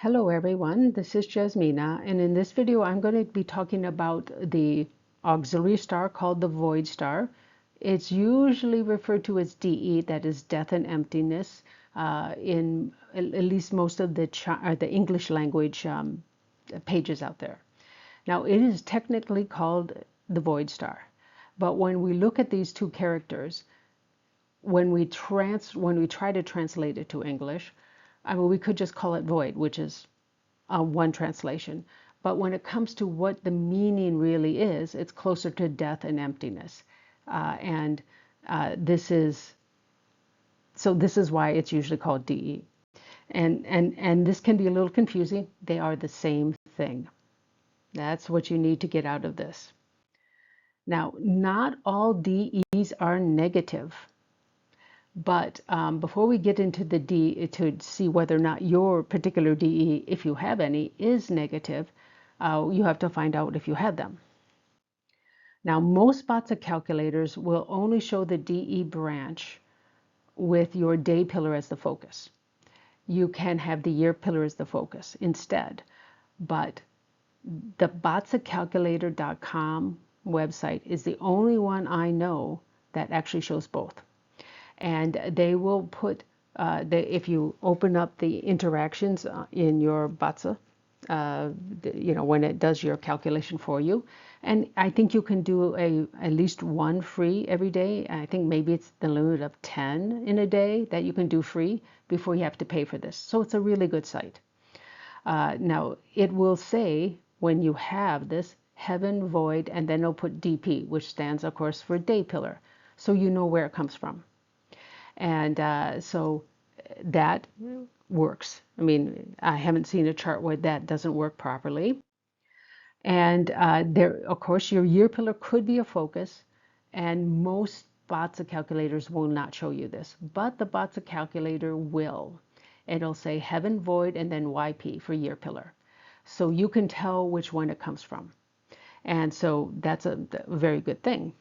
Hello everyone, this is Jasmina, and in this video I'm going to be talking about the auxiliary star called the void star. It's usually referred to as DE, that is death and emptiness, in at least most of the English language pages out there. Now it is technically called the void star, but when we look at these two characters, when we try to translate it to English, I mean, we could just call it void, which is one translation. But when it comes to what the meaning really is, it's closer to death and emptiness. And this is why it's usually called DE. And this can be a little confusing. They are the same thing. That's what you need to get out of this. Now, not all DEs are negative. But before we get into the D to see whether or not your particular DE, if you have any, is negative, you have to find out if you have them. Now, most BaZi calculators will only show the DE branch with your day pillar as the focus. You can have the year pillar as the focus instead. But the BaZiCalculator.com website is the only one I know that actually shows both. And they will put, if you open up the interactions in your BaZi, when it does your calculation for you. And I think you can do at least one free every day. I think maybe it's the limit of 10 in a day that you can do free before you have to pay for this. So it's a really good site. Now, it will say when you have this heaven void, and then it'll put DP, which stands, of course, for day pillar. So you know where it comes from. And so that works. I mean, I haven't seen a chart where that doesn't work properly. And there, of course, your year pillar could be a focus, and most BaZi calculators will not show you this, but the BaZi calculator will. It'll say heaven void and then YP for year pillar. So you can tell which one it comes from. And so that's a very good thing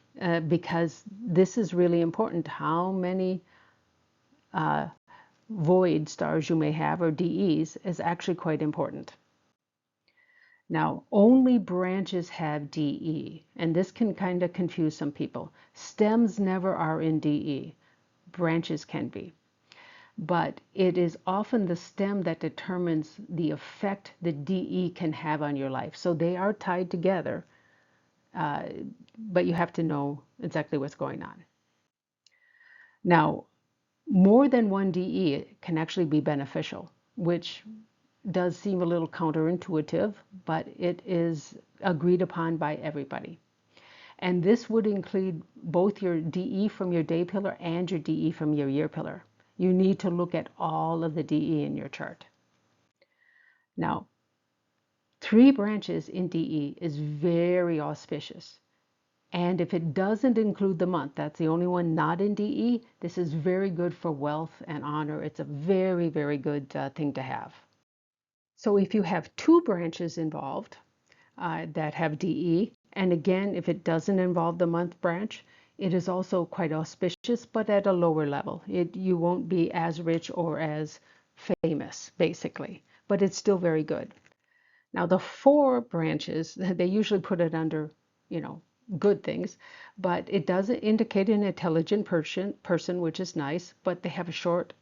because this is really important. How many void stars you may have, or DEs, is actually quite important. Now, only branches have DE, and this can kind of confuse some people. Stems never are in DE. Branches can be. But it is often the stem that determines the effect the DE can have on your life. So they are tied together, but you have to know exactly what's going on. Now, more than one DE can actually be beneficial, which does seem a little counterintuitive, but it is agreed upon by everybody. And this would include both your DE from your day pillar and your DE from your year pillar. You need to look at all of the DE in your chart. Now, 3 branches in DE is very auspicious. And if it doesn't include the month, that's the only one not in DE, this is very good for wealth and honor. It's a very, very good thing to have. So if you have 2 branches involved that have DE, and again, if it doesn't involve the month branch, it is also quite auspicious, but at a lower level. You won't be as rich or as famous, basically, but it's still very good. Now, the 4 branches, they usually put it under, good things, but it does indicate an intelligent person, which is nice, but they have a short,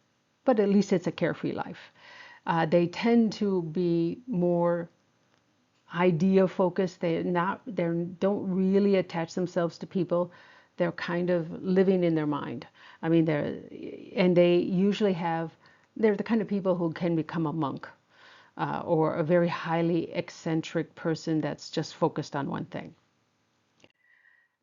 but at least it's a carefree life. They tend to be more idea focused. They don't really attach themselves to people. They're kind of living in their mind. I mean, they usually they're the kind of people who can become a monk or a very highly eccentric person that's just focused on one thing.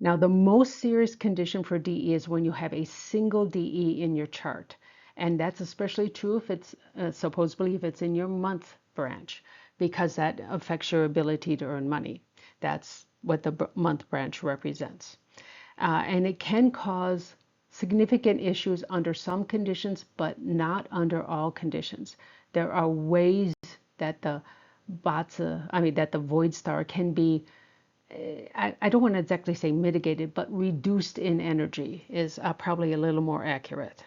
Now, the most serious condition for DE is when you have a single DE in your chart. And that's especially true if it's supposedly if it's in your month branch, because that affects your ability to earn money. That's what the month branch represents. And it can cause significant issues under some conditions, but not under all conditions. There are ways that the that the void star can be, I don't want to exactly say mitigated, but reduced in energy is probably a little more accurate.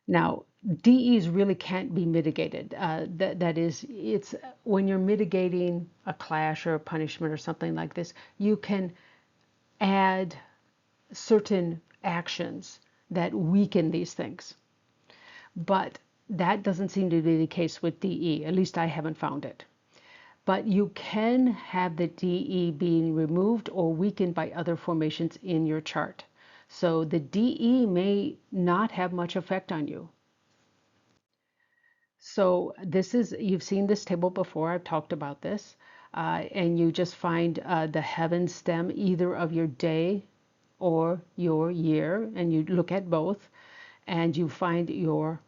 Now, DEs really can't be mitigated. That is, it's when you're mitigating a clash or a punishment or something like this, you can add certain actions that weaken these things. But that doesn't seem to be the case with DE. At least I haven't found it. But you can have the DE being removed or weakened by other formations in your chart. So the DE may not have much effect on you. So this is, you've seen this table before, I've talked about this, and you just find the heaven stem either of your day or your year, and you look at both, and you find your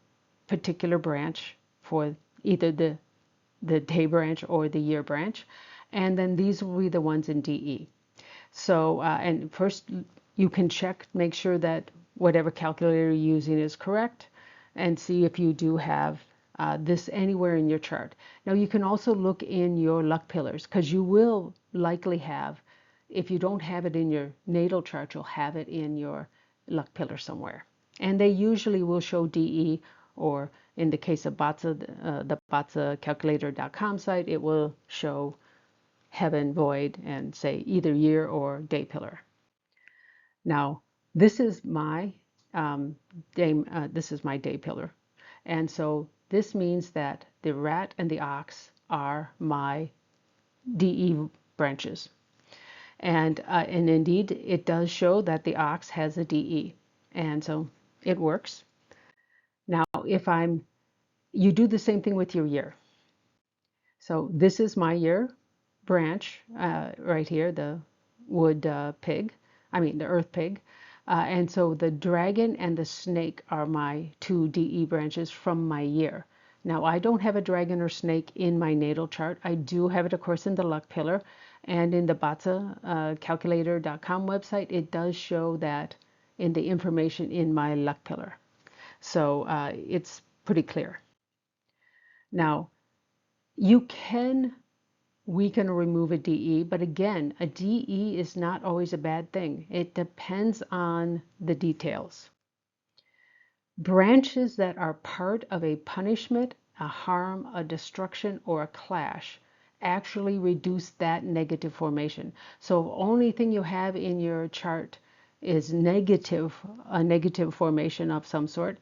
particular branch for either the day branch or the year branch, and then these will be the ones in DE. So, and first you can check, make sure that whatever calculator you're using is correct, and see if you do have this anywhere in your chart. Now you can also look in your luck pillars, because you will likely have, if you don't have it in your natal chart, you'll have it in your luck pillar somewhere. And they usually will show DE, or in the case of BaZi, the BaZiCalculator.com site, it will show heaven, void, and say either year or day pillar. Now, this is my day pillar, and so this means that the rat and the ox are my DE branches, and indeed it does show that the ox has a DE, and so it works. Now, you do the same thing with your year. So this is my year branch right here, the wood pig, the earth pig. And so the dragon and the snake are my two DE branches from my year. Now, I don't have a dragon or snake in my natal chart. I do have it, of course, in the luck pillar. And in the BaZiCalculator.com website, it does show that in the information in my luck pillar. So it's pretty clear. Now, you can weaken or remove a DE, but again, a DE is not always a bad thing. It depends on the details. Branches that are part of a punishment, a harm, a destruction, or a clash actually reduce that negative formation. So if only thing you have in your chart is negative, a negative formation of some sort,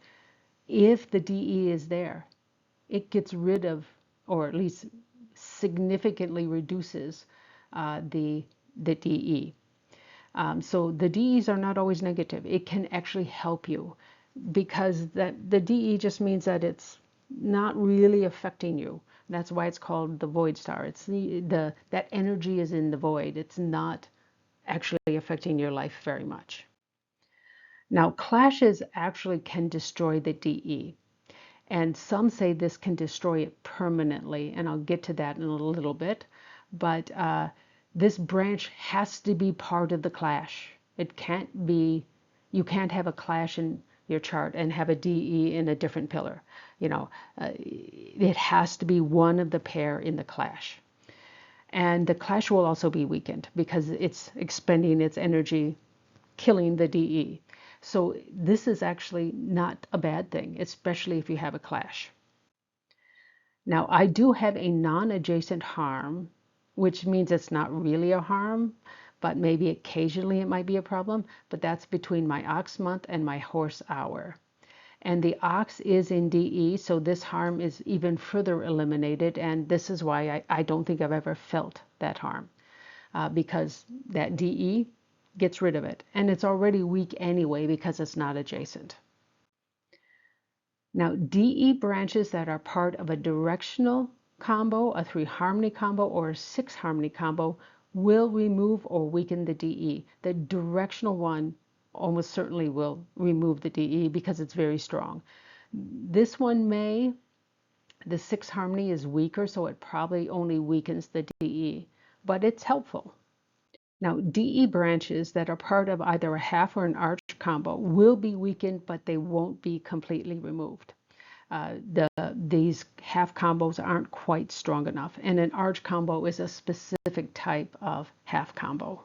if the DE is there, it gets rid of, or at least significantly reduces the DE. So the DEs are not always negative. It can actually help you, because the DE just means that it's not really affecting you. That's why it's called the void star. It's that energy is in the void. It's not actually affecting your life very much. Now, clashes actually can destroy the DE. And some say this can destroy it permanently, and I'll get to that in a little bit. But this branch has to be part of the clash. It can't be, you can't have a clash in your chart and have a DE in a different pillar. It has to be one of the pair in the clash. And the clash will also be weakened because it's expending its energy, killing the DE. So this is actually not a bad thing, especially if you have a clash. Now, I do have a non-adjacent harm, which means it's not really a harm, but maybe occasionally it might be a problem, but that's between my ox month and my horse hour. And the ox is in DE, so this harm is even further eliminated, and this is why I don't think I've ever felt that harm, because that DE gets rid of it. And it's already weak anyway because it's not adjacent. Now, DE branches that are part of a directional combo, a 3-harmony combo, or a 6-harmony combo will remove or weaken the DE. The directional one almost certainly will remove the DE because it's very strong. This one may, the 6-harmony is weaker, so it probably only weakens the DE, but it's helpful. Now, DE branches that are part of either a half or an arch combo will be weakened, but they won't be completely removed. These half combos aren't quite strong enough, and an arch combo is a specific type of half combo.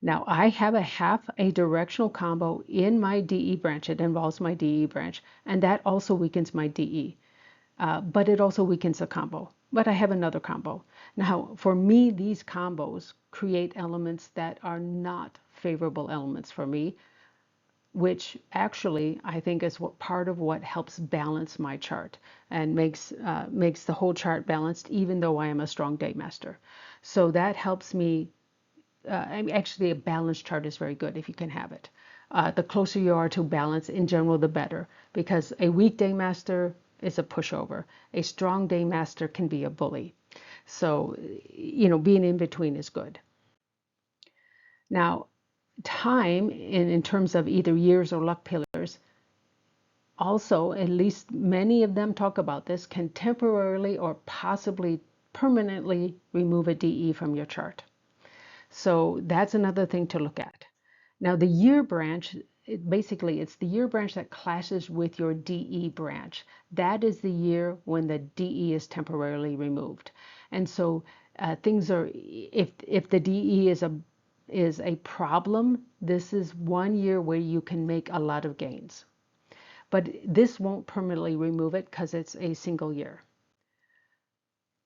Now, I have half a directional combo in my DE branch. It involves my DE branch, and that also weakens my DE. But it also weakens the combo. But I have another combo. Now, for me, these combos create elements that are not favorable elements for me, which actually I think is part of what helps balance my chart and makes the whole chart balanced, even though I am a strong day master. So that helps me. Actually, a balanced chart is very good if you can have it. The closer you are to balance in general, the better, because a weak day master is a pushover. A strong day master can be a bully. So, being in between is good. Now, time in terms of either years or luck pillars, also, at least many of them talk about this, can temporarily or possibly permanently remove a DE from your chart. So that's another thing to look at. Now, the year branch, basically, it's the year branch that clashes with your DE branch. That is the year when the DE is temporarily removed. And so things are, if the DE is a problem, this is one year where you can make a lot of gains. But this won't permanently remove it because it's a single year.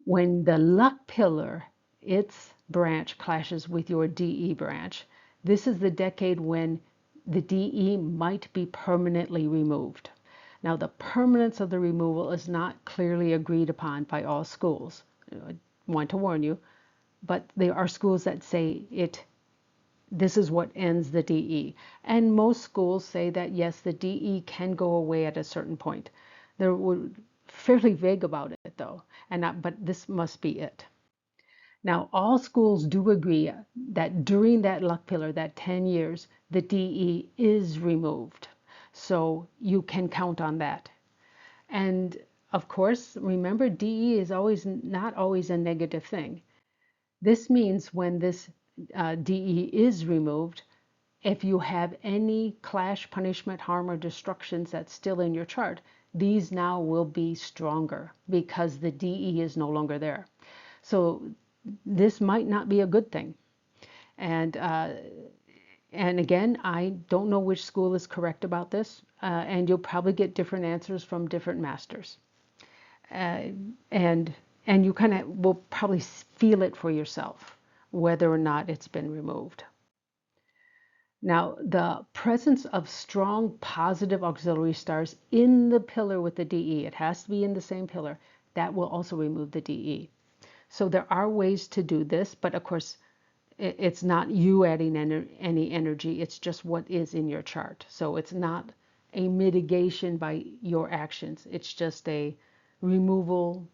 When the luck pillar, its branch clashes with your DE branch, this is the decade when the DE might be permanently removed. Now, the permanence of the removal is not clearly agreed upon by all schools. I want to warn you, but there are schools that say this is what ends the DE. And most schools say that yes, the DE can go away at a certain point. They're fairly vague about it though, but this must be it. Now, all schools do agree that during that luck pillar, that 10 years, the DE is removed. So you can count on that. And of course, remember, DE is not always a negative thing. This means when this DE is removed, if you have any clash, punishment, harm, or destructions that's still in your chart, these now will be stronger because the DE is no longer there. So this might not be a good thing. And again, I don't know which school is correct about this, and you'll probably get different answers from different masters. And you kind of will probably feel it for yourself, whether or not it's been removed. Now, the presence of strong positive auxiliary stars in the pillar with the DE, it has to be in the same pillar, that will also remove the DE. So there are ways to do this, but of course, it's not you adding any energy, it's just what is in your chart. So it's not a mitigation by your actions, it's just a removal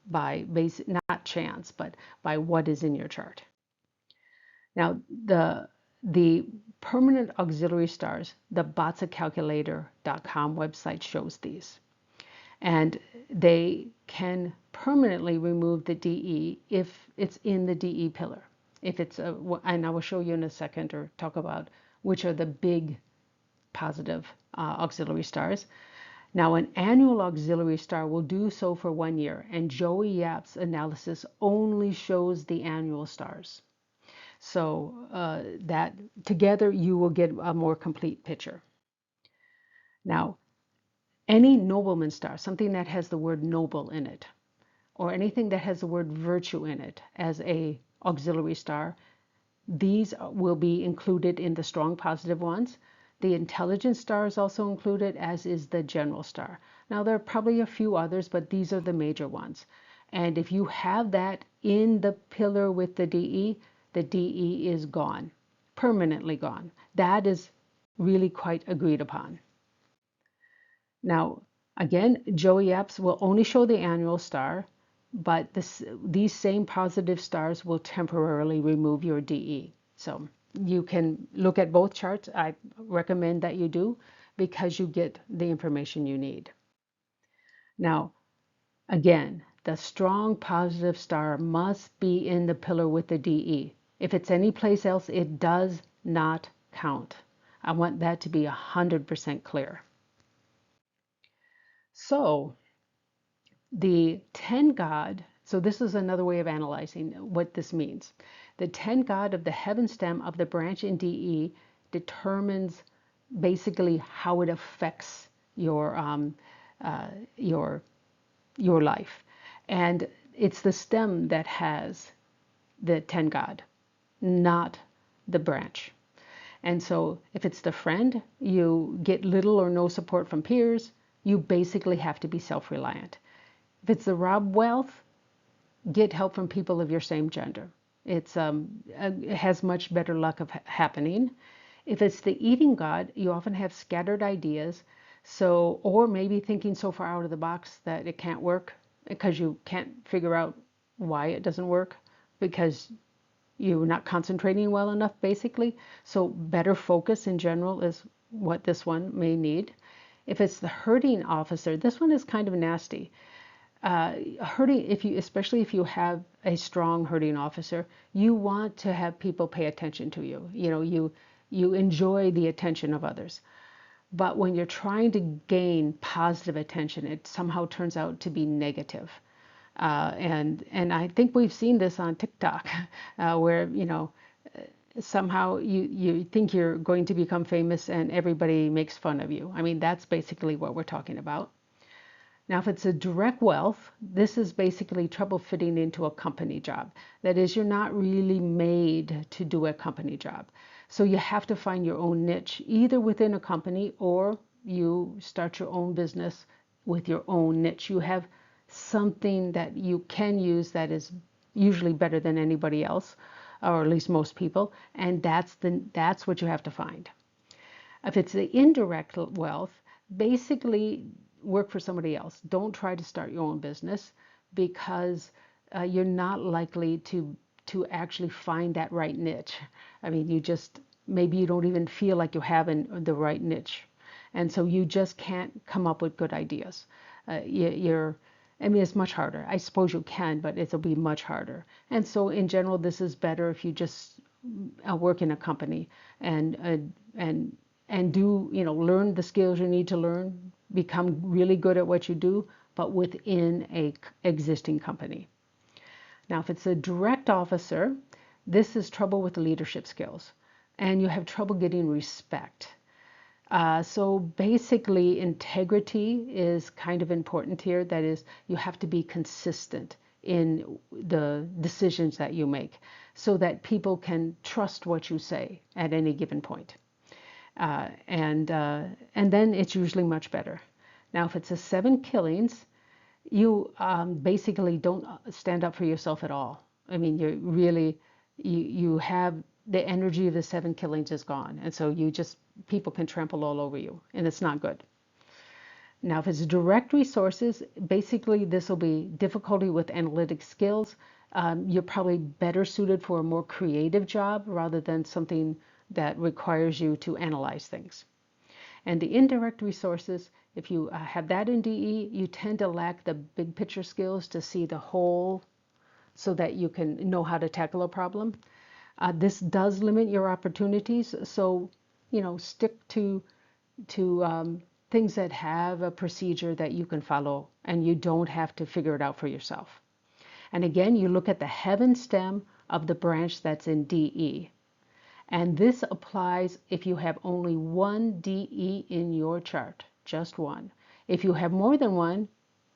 by not chance, but by what is in your chart. Now, the permanent auxiliary stars, the BaZiCalculator.com website shows these. And they can permanently remove the DE if it's in the DE pillar. If it's and I will show you in a second or talk about which are the big positive auxiliary stars. Now, an annual auxiliary star will do so for 1 year, and Joey Yap's analysis only shows the annual stars. So that together you will get a more complete picture. Now, any nobleman star, something that has the word noble in it, or anything that has the word virtue in it as a auxiliary star, these will be included in the strong positive ones. The intelligence star is also included, as is the general star. Now, there are probably a few others, but these are the major ones. And if you have that in the pillar with the DE is gone, permanently gone. That is really quite agreed upon. Now, again, Joey apps will only show the annual star, but these same positive stars will temporarily remove your DE. So you can look at both charts. I recommend that you do because you get the information you need. Now, again, the strong positive star must be in the pillar with the DE. If it's anyplace else, it does not count. I want that to be 100% clear. So the 10 God So this is another way of analyzing what this means. The 10 God of the heaven stem of the branch in DE determines basically how it affects uh, your your life, and it's the stem that has the 10 God, not the branch. And so if it's the friend, you get little or no support from peers. You basically have to be self-reliant. If it's the rob wealth, get help from people of your same gender. It has much better luck of happening. If it's the eating God, you often have scattered ideas, so or maybe thinking so far out of the box that it can't work because you can't figure out why it doesn't work because you're not concentrating well enough, basically. So better focus in general is what this one may need. If it's the herding officer, this one is kind of nasty. Herding, if you, especially if you have a strong herding officer, you want to have people pay attention to you. You enjoy the attention of others. But when you're trying to gain positive attention, it somehow turns out to be negative. And I think we've seen this on TikTok, where somehow you think you're going to become famous and everybody makes fun of you. I mean, that's basically what we're talking about. Now, if it's a direct wealth, this is basically trouble fitting into a company job. That is, you're not really made to do a company job. So you have to find your own niche, either within a company or you start your own business with your own niche. You have something that you can use that is usually better than anybody else, or at least most people, and that's what you have to find. If it's the indirect wealth, basically work for somebody else. Don't try to start your own business because you're not likely to actually find that right niche. I mean, maybe you don't even feel like you have the right niche, and so you just can't come up with good ideas. I mean, it's much harder. I suppose you can, but it'll be much harder. And so, in general, this is better if you just work in a company and and do, learn the skills you need to learn, become really good at what you do, but within a existing company. Now, if it's a direct officer, this is trouble with leadership skills, and you have trouble getting respect. So basically, integrity is kind of important here. That is, you have to be consistent in the decisions that you make so that people can trust what you say at any given point. And then it's usually much better. Now, if it's a 7 killings, you basically don't stand up for yourself at all. I mean, you have the energy of the 7 killings is gone, and so people can trample all over you, and it's not good. Now, if it's direct resources, basically this will be difficulty with analytic skills. You're probably better suited for a more creative job rather than something that requires you to analyze things. And the indirect resources, if you have that in DE, you tend to lack the big picture skills to see the whole so that you can know how to tackle a problem. This does limit your opportunities, so stick to things that have a procedure that you can follow and you don't have to figure it out for yourself. And again, you look at the heaven stem of the branch that's in DE. And this applies if you have only one DE in your chart, just one. If you have more than one,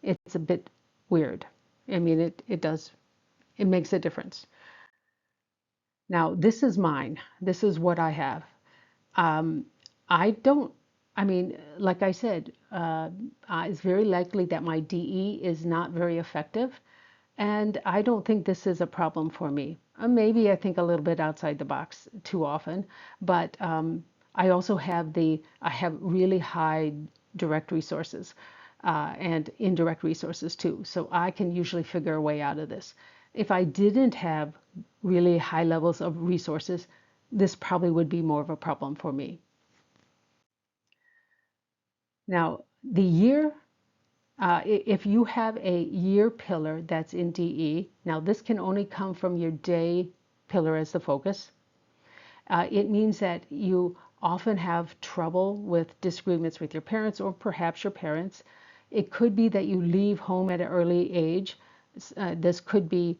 it's a bit weird. I mean, it makes a difference. Now, this is mine. This is what I have. Um, I don't, I mean, like I said, it's very likely that my DE is not very effective. And I don't think this is a problem for me. Maybe I think a little bit outside the box too often, but I also I have really high direct resources and indirect resources too. So I can usually figure a way out of this. If I didn't have really high levels of resources, this probably would be more of a problem for me. Now, the year, if you have a year pillar that's in DE, now this can only come from your day pillar as the focus. It means that you often have trouble with disagreements with your parents or perhaps your parents. It could be that you leave home at an early age This could be,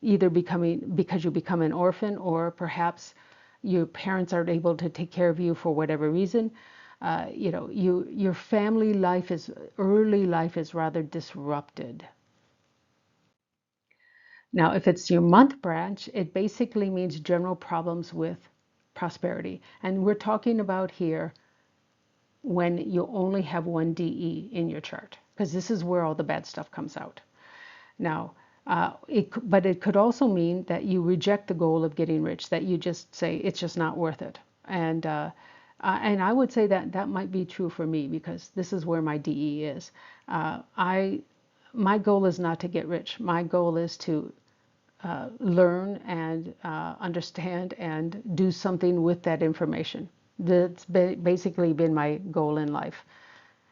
either becoming because you become an orphan, or perhaps your parents aren't able to take care of you for whatever reason. Your family life is early life is rather disrupted. Now, if it's your month branch, it basically means general problems with prosperity. And we're talking about here when you only have one DE in your chart, because this is where all the bad stuff comes out. Now, but it could also mean that you reject the goal of getting rich, that you just say it's just not worth it. And I would say that that might be true for me, because this is where my DE is. My goal is not to get rich. My goal is to learn and understand and do something with that information. That's basically been my goal in life.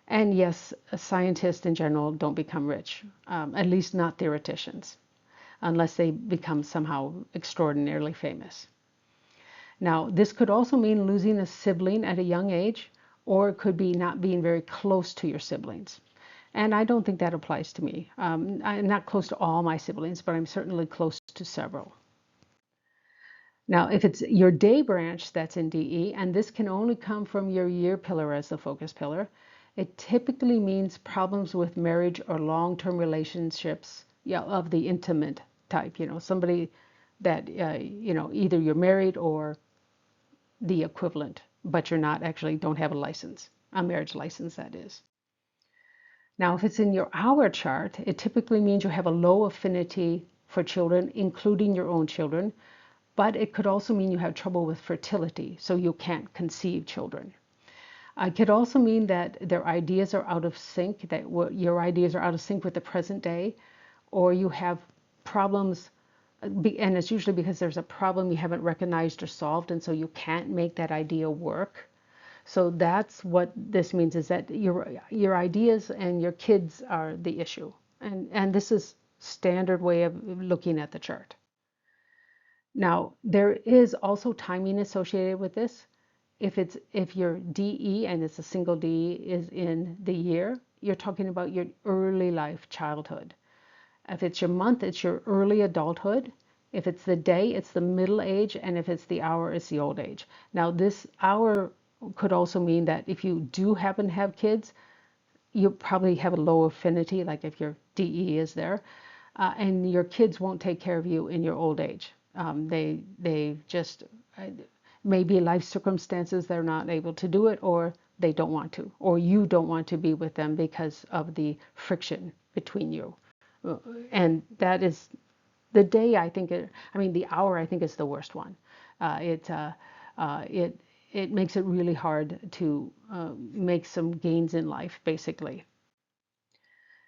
And yes, scientists in general don't become rich, at least not theoreticians, unless they become somehow extraordinarily famous. Now, this could also mean losing a sibling at a young age, or it could be not being very close to your siblings. And I don't think that applies to me. I'm not close to all my siblings, but I'm certainly close to several. Now, if it's your day branch that's in DE, and this can only come from your year pillar as the focus pillar, it typically means problems with marriage or long-term relationships, of the intimate type. Somebody that, either you're married or the equivalent, but you're not actually, don't have a license, a marriage license, that is. Now, if it's in your hour chart, it typically means you have a low affinity for children, including your own children, but it could also mean you have trouble with fertility, so you can't conceive children. It could also mean that their ideas are out of sync, that your ideas are out of sync with the present day, or you have problems, and it's usually because there's a problem you haven't recognized or solved, and so you can't make that idea work. So that's what this means, is that your ideas and your kids are the issue. And this is standard way of looking at the chart. Now, there is also timing associated with this. If your DE, and it's a single DE, is in the year, you're talking about your early life childhood. If it's your month, it's your early adulthood. If it's the day, it's the middle age, and if it's the hour, it's the old age. Now, this hour could also mean that if you do happen to have kids, you probably have a low affinity, like if your DE is there, and your kids won't take care of you in your old age. They just maybe life circumstances, they're not able to do it, or they don't want to, or you don't want to be with them because of the friction between you. And that is the day, I think. The hour, I think, is the worst one. It makes it really hard to make some gains in life, basically.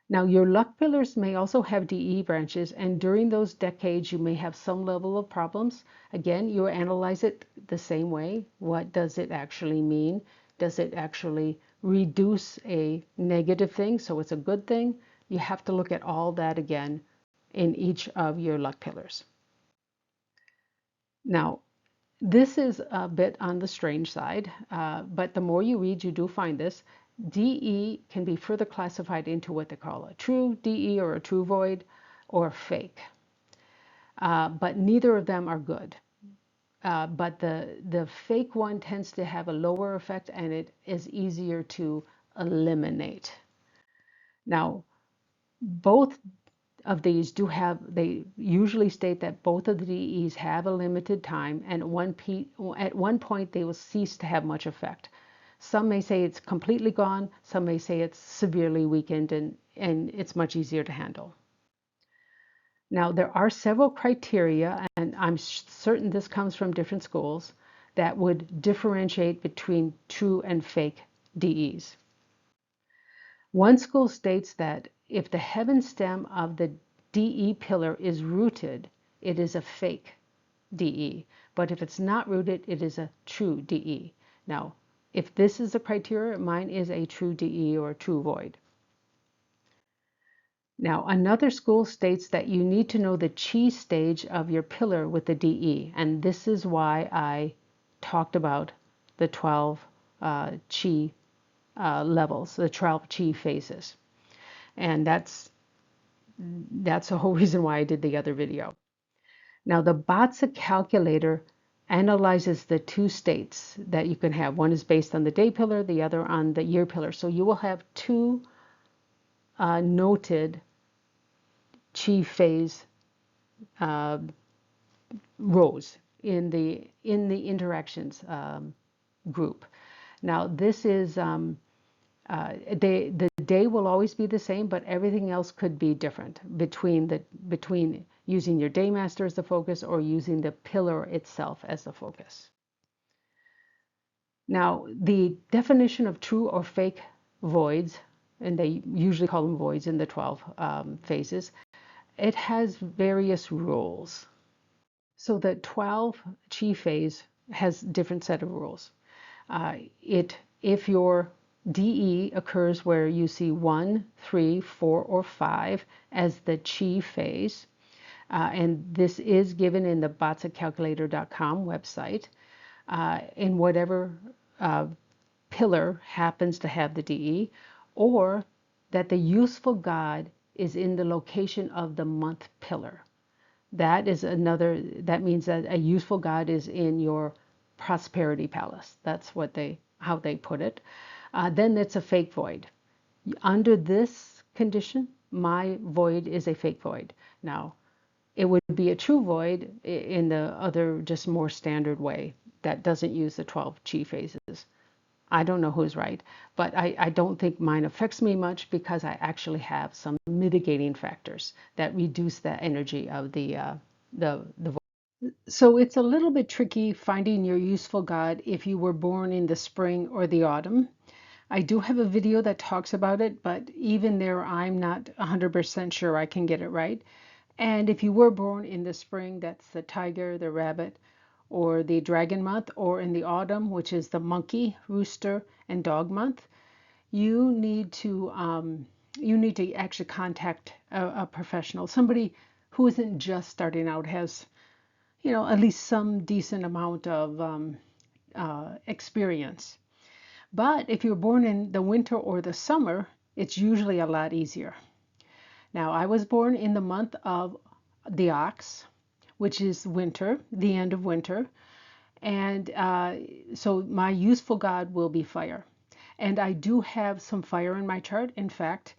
Now, your luck pillars may also have DE branches, and during those decades, you may have some level of problems. Again, you analyze it the same way. What does it actually mean? Does it actually reduce a negative thing, so it's a good thing? You have to look at all that again in each of your luck pillars. Now, this is a bit on the strange side, but the more you read, you do find this. DE can be further classified into what they call a true DE, or a true void, or fake. But neither of them are good. But the fake one tends to have a lower effect, and it is easier to eliminate. Now, both of these they usually state that both of the DEs have a limited time, and at one point they will cease to have much effect. Some may say it's completely gone, some may say it's severely weakened, and it's much easier to handle. Now, there are several criteria, and I'm certain this comes from different schools, that would differentiate between true and fake DEs. One school states that if the heaven stem of the DE pillar is rooted, it is a fake DE. But if it's not rooted, it is a true DE. Now, if this is the criteria, mine is a true DE, or a true void. Now, another school states that you need to know the chi stage of your pillar with the DE. And this is why I talked about the 12 chi levels, the 12 chi phases. And that's the whole reason why I did the other video. Now, the BaZi calculator analyzes the two states that you can have. One is based on the day pillar, the other on the year pillar. So you will have two noted chi phase uh, rows in the interactions group. Now, this is the day will always be the same, but everything else could be different between using your day master as the focus or using the pillar itself as the focus. Now, the definition of true or fake voids, and they usually call them voids in the 12 phases, it has various rules. So the 12 chi phase has different set of rules. If your DE occurs where you see 1, 3, 4, or 5 as the chi phase, and this is given in the bazicalculator.com website, in whatever pillar happens to have the DE, or that the useful God is in the location of the month pillar. That means that a useful God is in your prosperity palace. That's how they put it. Then it's a fake void. Under this condition, my void is a fake void. Now, it would be a true void in the other, just more standard way that doesn't use the 12 chi phases. I don't know who's right, but I don't think mine affects me much because I actually have some mitigating factors that reduce the energy of the void. So it's a little bit tricky finding your useful God if you were born in the spring or the autumn. I do have a video that talks about it, but even there, I'm not 100% sure I can get it right. And if you were born in the spring, that's the tiger, the rabbit, or the dragon month, or in the autumn, which is the monkey, rooster, and dog month, you need to actually contact a professional, somebody who isn't just starting out, has at least some decent amount of experience. But if you're born in the winter or the summer, it's usually a lot easier. Now, I was born in the month of the ox, which is winter, the end of winter. And so my useful God will be fire. And I do have some fire in my chart. In fact,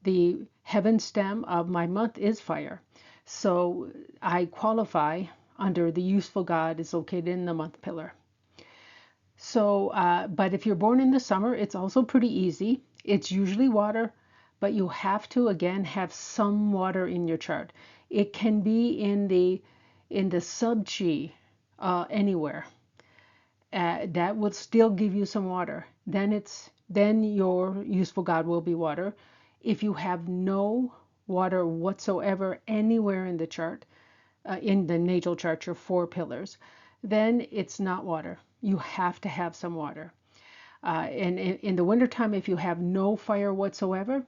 the heaven stem of my month is fire. So I qualify under the useful God is located in the month pillar. So, but if you're born in the summer, it's also pretty easy. It's usually water, but you have to, again, have some water in your chart. It can be in the sub-chi anywhere. That will still give you some water. Then your useful God will be water. If you have no water whatsoever anywhere in the chart, in the natal chart, your 4 pillars, then it's not water. You have to have some water. And in the wintertime, if you have no fire whatsoever,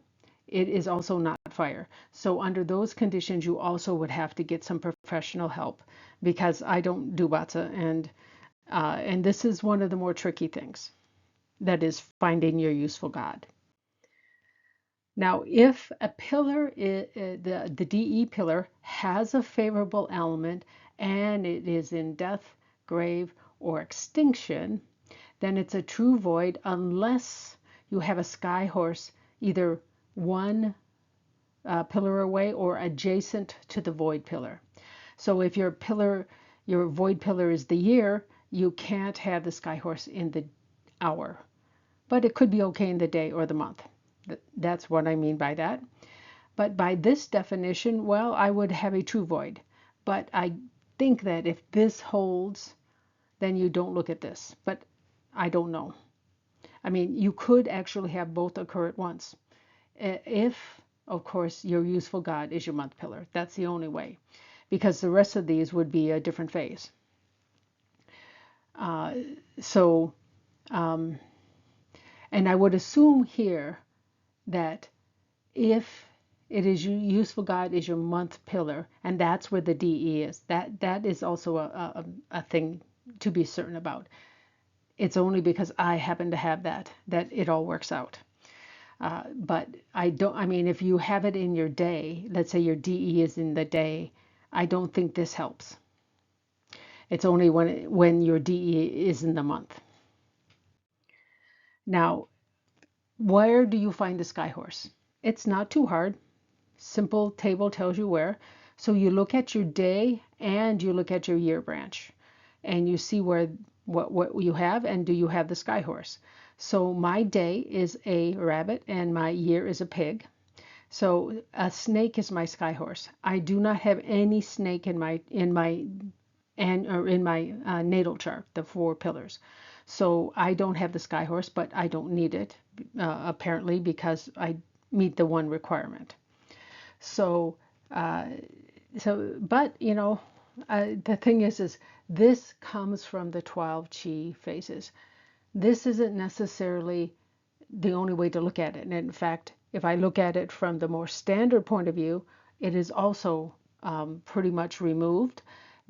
it is also not fire. So under those conditions, you also would have to get some professional help, because I don't do BaZi, and this is one of the more tricky things. That is finding your useful God. Now, if a pillar, the DE pillar, has a favorable element and it is in death, grave, or extinction, then it's a true void unless you have a sky horse either one pillar away or adjacent to the void pillar. So if your void pillar is the year, you can't have the sky horse in the hour, but it could be okay in the day or the month. That's what I mean by that. But by this definition, well, I would have a true void. But I think that if this holds, then you don't look at this. But I don't know. I mean, you could actually have both occur at once. If, of course, your useful God is your month pillar. That's the only way. Because the rest of these would be a different phase. And I would assume here that if it is your useful God is your month pillar, and that's where the DE is, that is also a thing to be certain about. It's only because I happen to have that it all works out. But I mean, if you have it in your day, let's say your DE is in the day, I don't think this helps. It's only when your DE is in the month. Now, where do you find the sky horse? It's not too hard. Simple table tells you where. So you look at your day and you look at your year branch and you see where what you have and do you have the sky horse. So my day is a rabbit and my year is a pig. So a snake is my sky horse. I do not have any snake in my natal chart, the 4 pillars. So I don't have the sky horse, but I don't need it apparently because I meet the one requirement. So, uh, but the thing is this comes from the 12 chi phases. This isn't necessarily the only way to look at it. And in fact, if I look at it from the more standard point of view, it is also pretty much removed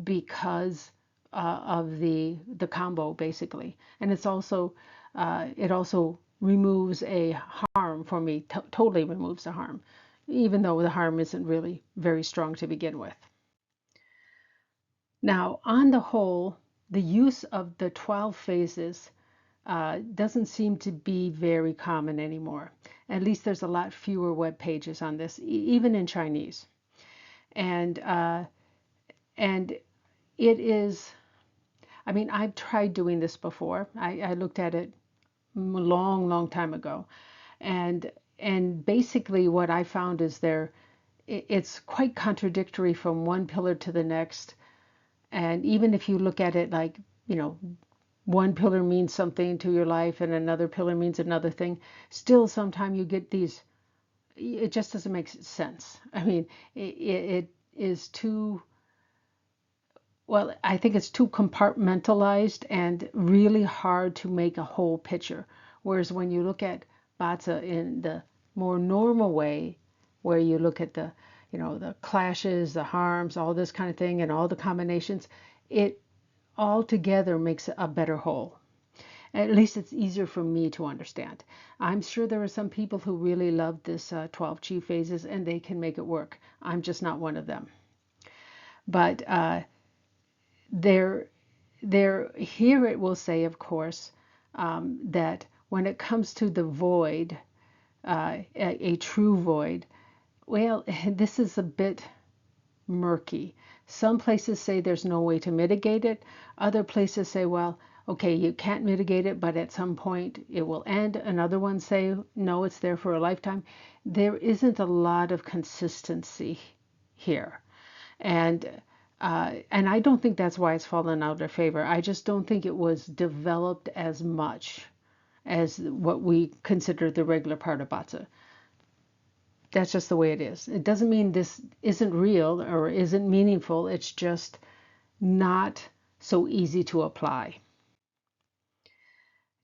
because of the combo basically. And it also removes a harm for me, totally removes the harm, even though the harm isn't really very strong to begin with. Now, on the whole, the use of the 12 phases doesn't seem to be very common anymore. At least there's a lot fewer web pages on this, even in Chinese. And and it is, I mean, I've tried doing this before. I looked at it a long, long time ago, and basically what I found is it's quite contradictory from one pillar to the next. And even if you look at it like, you know, one pillar means something to your life and another pillar means another thing, still sometimes you get these, it just doesn't make sense. I mean, it is too, well, I think it's too compartmentalized and really hard to make a whole picture. Whereas when you look at BaZi in the more normal way, where you look at the clashes, the harms, all this kind of thing, and all the combinations, it all together makes a better whole. At least it's easier for me to understand. I'm sure there are some people who really love this 12 chi phases and they can make it work. I'm just not one of them. But there, here it will say, of course, that when it comes to the void, a true void, well, this is a bit murky. Some places say there's no way to mitigate it. Other places say, well, okay, you can't mitigate it, but at some point it will end. And other ones say, no, it's there for a lifetime. There isn't a lot of consistency here. And I don't think that's why it's fallen out of favor. I just don't think it was developed as much as what we consider the regular part of BaZi. That's just the way it is. It doesn't mean this isn't real or isn't meaningful. It's just not so easy to apply.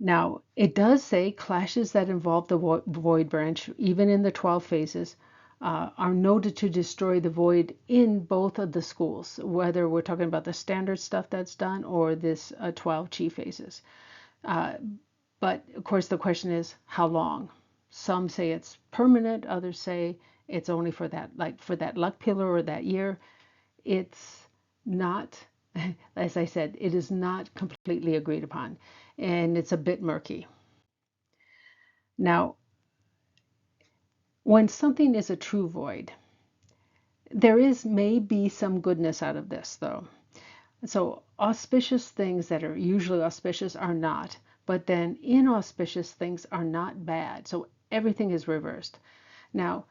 Now, it does say clashes that involve the void branch, even in the 12 phases, are noted to destroy the void in both of the schools, whether we're talking about the standard stuff that's done or this 12 chi phases. But of course, the question is how long? Some say it's permanent, others say it's only for that, like for that luck pillar or that year. It's not, as I said, it is not completely agreed upon, and it's a bit murky. Now, when something is a true void, there is maybe some goodness out of this, though. So auspicious things that are usually auspicious are not, but then inauspicious things are not bad. So everything is reversed. Now,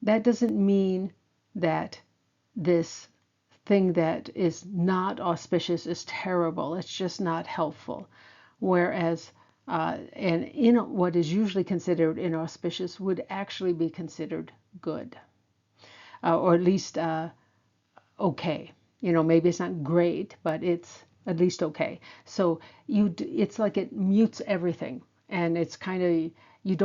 that doesn't mean that this thing that is not auspicious is terrible. It's just not helpful. Whereas, and in what is usually considered inauspicious would actually be considered good, or at least okay. Maybe it's not great, but it's at least okay. So it's like it mutes everything, and it's kind of you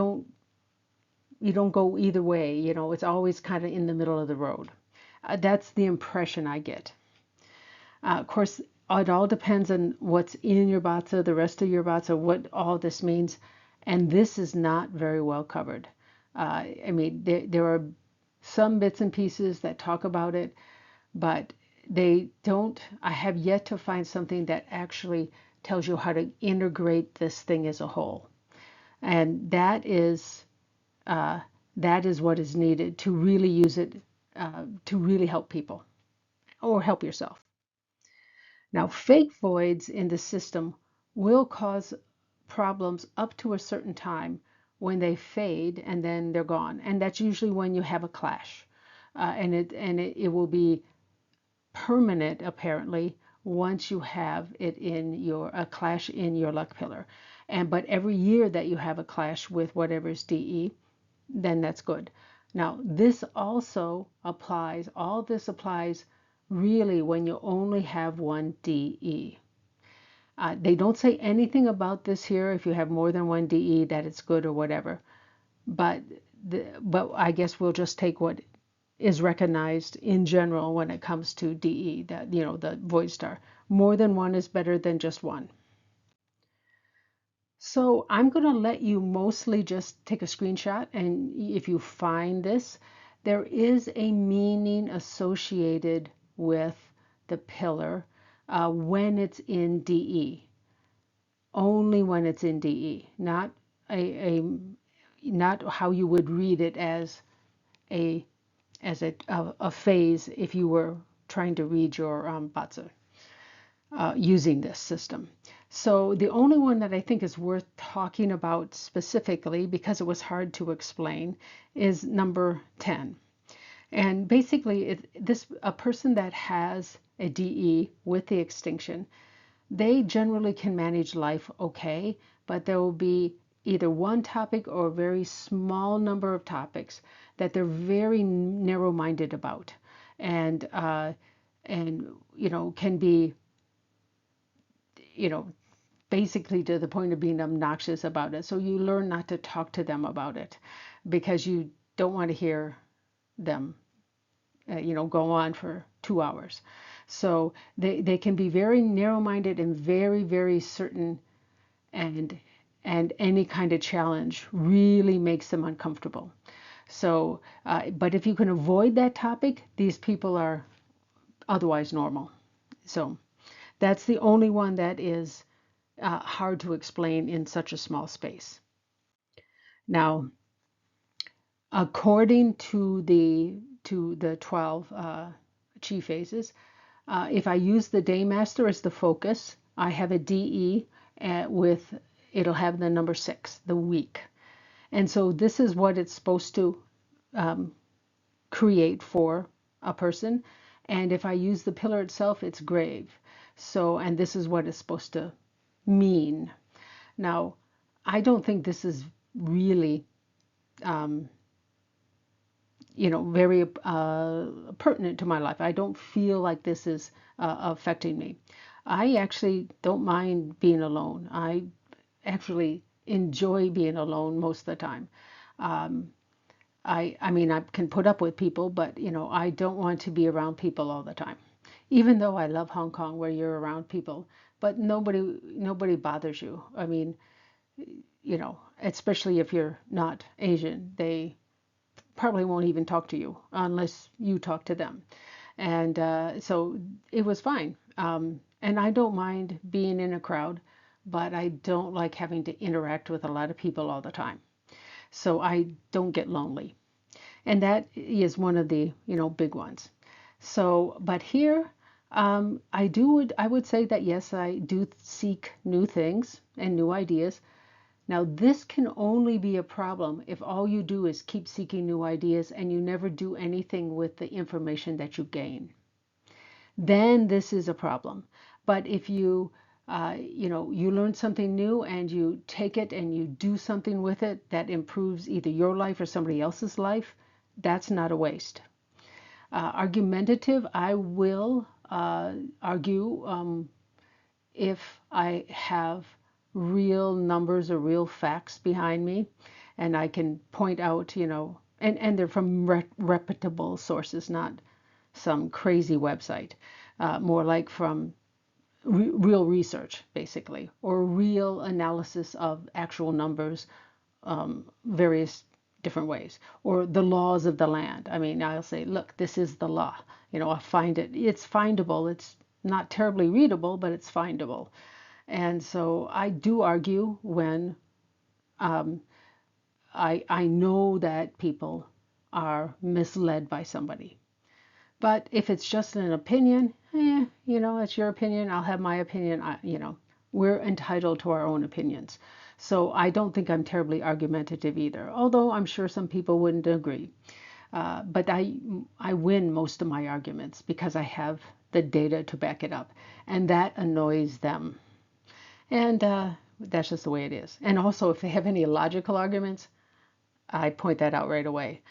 don't go either way. It's always kind of in the middle of the road. That's the impression I get. Of course, it all depends on what's in your BaZi, the rest of your BaZi, what all this means, and this is not very well covered. I mean, there are some bits and pieces that talk about it, but they don't, I have yet to find something that actually tells you how to integrate this thing as a whole. And uh, that is what is needed to really use it, to really help people or help yourself. Now, fake voids in the system will cause problems up to a certain time when they fade and then they're gone. And that's usually when you have a clash. It will be permanent apparently once you have it in your a clash in your luck pillar. And but every year that you have a clash with whatever's DE, then that's good. Now, this also applies, all this applies really when you only have one DE. They don't say anything about this here if you have more than one DE that it's good or whatever. But but I guess we'll just take what is recognized in general when it comes to DE, that the void star. More than one is better than just one. So I'm going to let you mostly just take a screenshot, and if you find this, there is a meaning associated with the pillar when it's in DE. Only when it's in DE, not a not how you would read it a a phase if you were trying to read your BaZi using this system. So the only one that I think is worth talking about specifically, because it was hard to explain, is number 10. And basically, a person that has a DE with the extinction, they generally can manage life okay, but there will be either one topic or a very small number of topics that they're very narrow-minded about, and can be you know basically to the point of being obnoxious about it. So you learn not to talk to them about it because you don't want to hear them go on for 2 hours. So they can be very narrow-minded and very, very certain, and any kind of challenge really makes them uncomfortable. So, but if you can avoid that topic, these people are otherwise normal. So that's the only one that is hard to explain in such a small space. Now, according to the 12 chi phases, if I use the Daymaster as the focus, I have a DE it'll have the number 6, the week. And so this is what it's supposed to create for a person. And if I use the pillar itself, it's grave. So, and this is what it's supposed to mean. Now, I don't think this is really, very pertinent to my life. I don't feel like this is affecting me. I actually don't mind being alone. I actually enjoy being alone most of the time. I mean, I can put up with people, but I don't want to be around people all the time. Even though I love Hong Kong, where you're around people, but nobody bothers you. I mean, especially if you're not Asian, they probably won't even talk to you unless you talk to them. And so it was fine. And I don't mind being in a crowd, but I don't like having to interact with a lot of people all the time. So I don't get lonely. And that is one of the, big ones. So, but here, I would say that yes, I do seek new things and new ideas. Now, this can only be a problem if all you do is keep seeking new ideas and you never do anything with the information that you gain. Then this is a problem. But if you learn something new and you take it and you do something with it that improves either your life or somebody else's life, that's not a waste. Argumentative, I will argue if I have real numbers or real facts behind me, and I can point out, and they're from reputable sources, not some crazy website, more like from real research, basically, or real analysis of actual numbers, various different ways, or the laws of the land. I mean, I'll say, look, this is the law. I find it's findable. It's not terribly readable, but it's findable. And so I do argue when um, I know that people are misled by somebody. But if it's just an opinion, it's your opinion. I'll have my opinion. We're entitled to our own opinions. So I don't think I'm terribly argumentative either, although I'm sure some people wouldn't agree. But I win most of my arguments because I have the data to back it up, and that annoys them. And that's just the way it is. And also, if they have any logical arguments, I point that out right away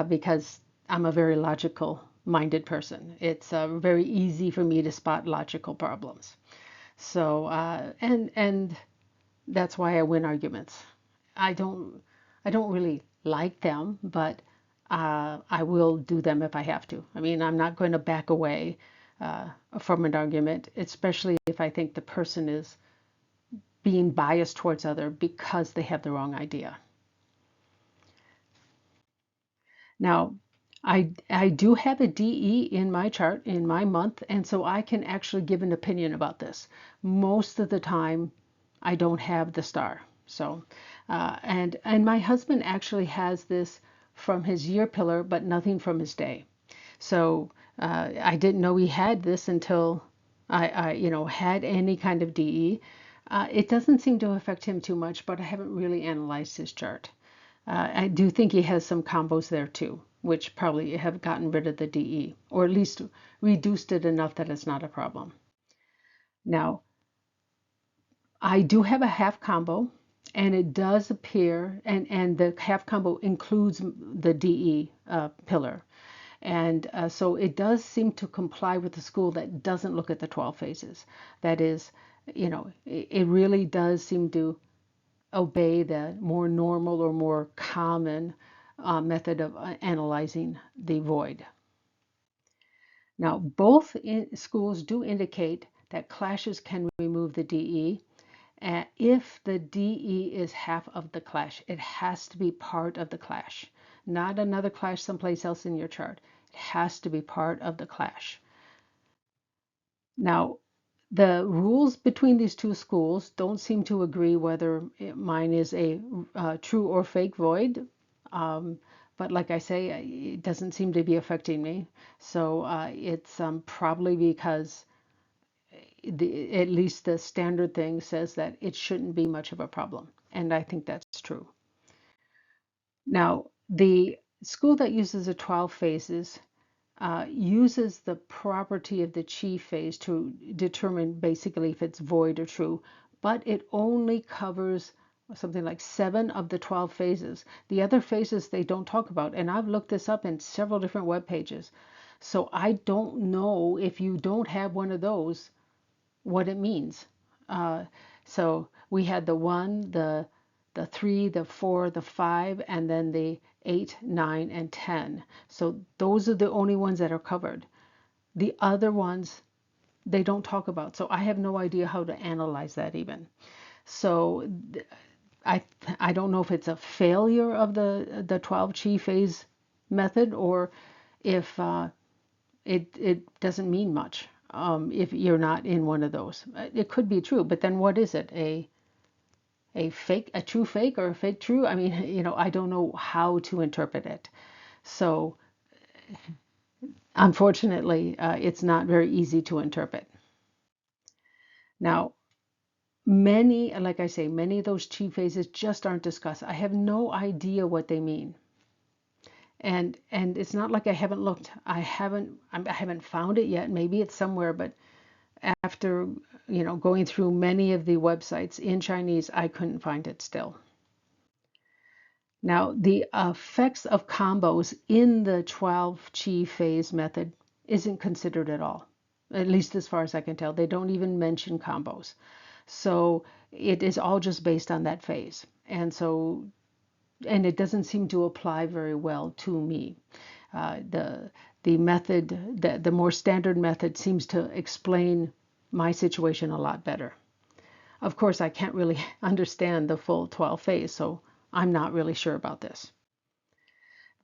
because I'm a very logical minded person. It's very easy for me to spot logical problems. So and that's why I win arguments. I don't I don't really like them, but I will do them if I have to. I mean, I'm not going to back away from an argument, especially if I think the person is being biased towards other because they have the wrong idea. Now, I do have a DE in my chart in my month, and so I can actually give an opinion about this. Most of the time, I don't have the star. So, and my husband actually has this from his year pillar, but nothing from his day. So I didn't know he had this until I had any kind of DE. It doesn't seem to affect him too much, but I haven't really analyzed his chart. I do think he has some combos there too, which probably have gotten rid of the DE, or at least reduced it enough that it's not a problem. Now, I do have a half combo, and it does appear, and the half combo includes the DE pillar. And so it does seem to comply with the school that doesn't look at the 12 phases. That is, it really does seem to obey the more normal or more common method of analyzing the void. Now, both schools do indicate that clashes can remove the DE. If the DE is half of the clash, it has to be part of the clash, not another clash someplace else in your chart. It has to be part of the clash. Now, the rules between these two schools don't seem to agree whether mine is a true or fake void. But like I say, it doesn't seem to be affecting me. So it's probably because at least the standard thing says that it shouldn't be much of a problem. And I think that's true. Now, the school that uses the 12 phases uses the property of the chi phase to determine basically if it's void or true, but it only covers something like 7 of the 12 phases. The other phases they don't talk about, and I've looked this up in several different web pages. So I don't know if you don't have one of those, what it means. So we had the 1, the 3, the 4, the 5, and then the 8, 9, and 10. So those are the only ones that are covered. The other ones they don't talk about. So I have no idea how to analyze that even. So I I don't know if it's a failure of the 12 chi phase method or if it doesn't mean much if you're not in one of those. It could be true, but then what is it? A fake, a true fake or a fake true? I mean, I don't know how to interpret it. So unfortunately, it's not very easy to interpret. Now, many, like I say, many of those chi phases just aren't discussed. I have no idea what they mean. And it's not like I haven't looked. I haven't found it yet. Maybe it's somewhere, but after, going through many of the websites in Chinese, I couldn't find it still. Now, the effects of combos in the 12 chi phase method isn't considered at all, at least as far as I can tell. They don't even mention combos. So it is all just based on that phase. And it doesn't seem to apply very well to me. The method, the more standard method seems to explain my situation a lot better. Of course, I can't really understand the full 12 phase, so I'm not really sure about this.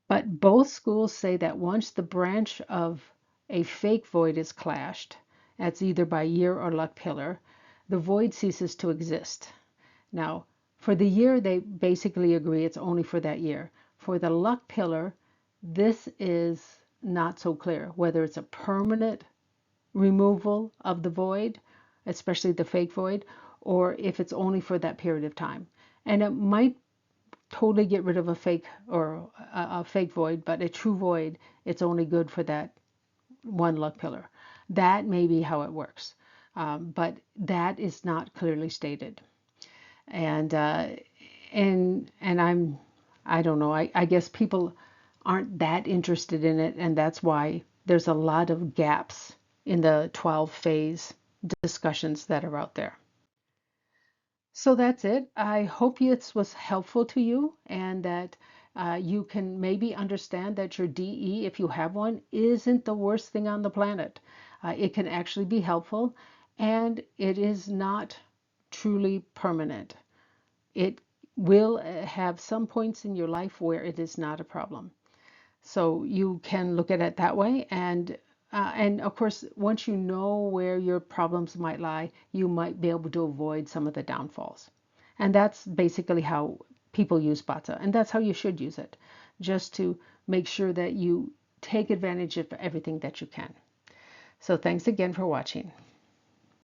But both schools say that once the branch of a fake void is clashed, that's either by year or luck pillar, the void ceases to exist. Now, for the year, they basically agree it's only for that year. For the luck pillar, this is not so clear, whether it's a permanent removal of the void, especially the fake void, or if it's only for that period of time. And it might totally get rid of a fake or a fake void, but a true void, it's only good for that one luck pillar. That may be how it works, but that is not clearly stated. And I don't know. I guess people aren't that interested in it, and that's why there's a lot of gaps in the 12 phase discussions that are out there. So that's it. I hope this was helpful to you and that you can maybe understand that your DE, if you have one, isn't the worst thing on the planet. It can actually be helpful and it is not truly permanent. It will have some points in your life where it is not a problem. So you can look at it that way. And of course, once you know where your problems might lie, you might be able to avoid some of the downfalls. And that's basically how people use BaZi. And that's how you should use it, just to make sure that you take advantage of everything that you can. So thanks again for watching.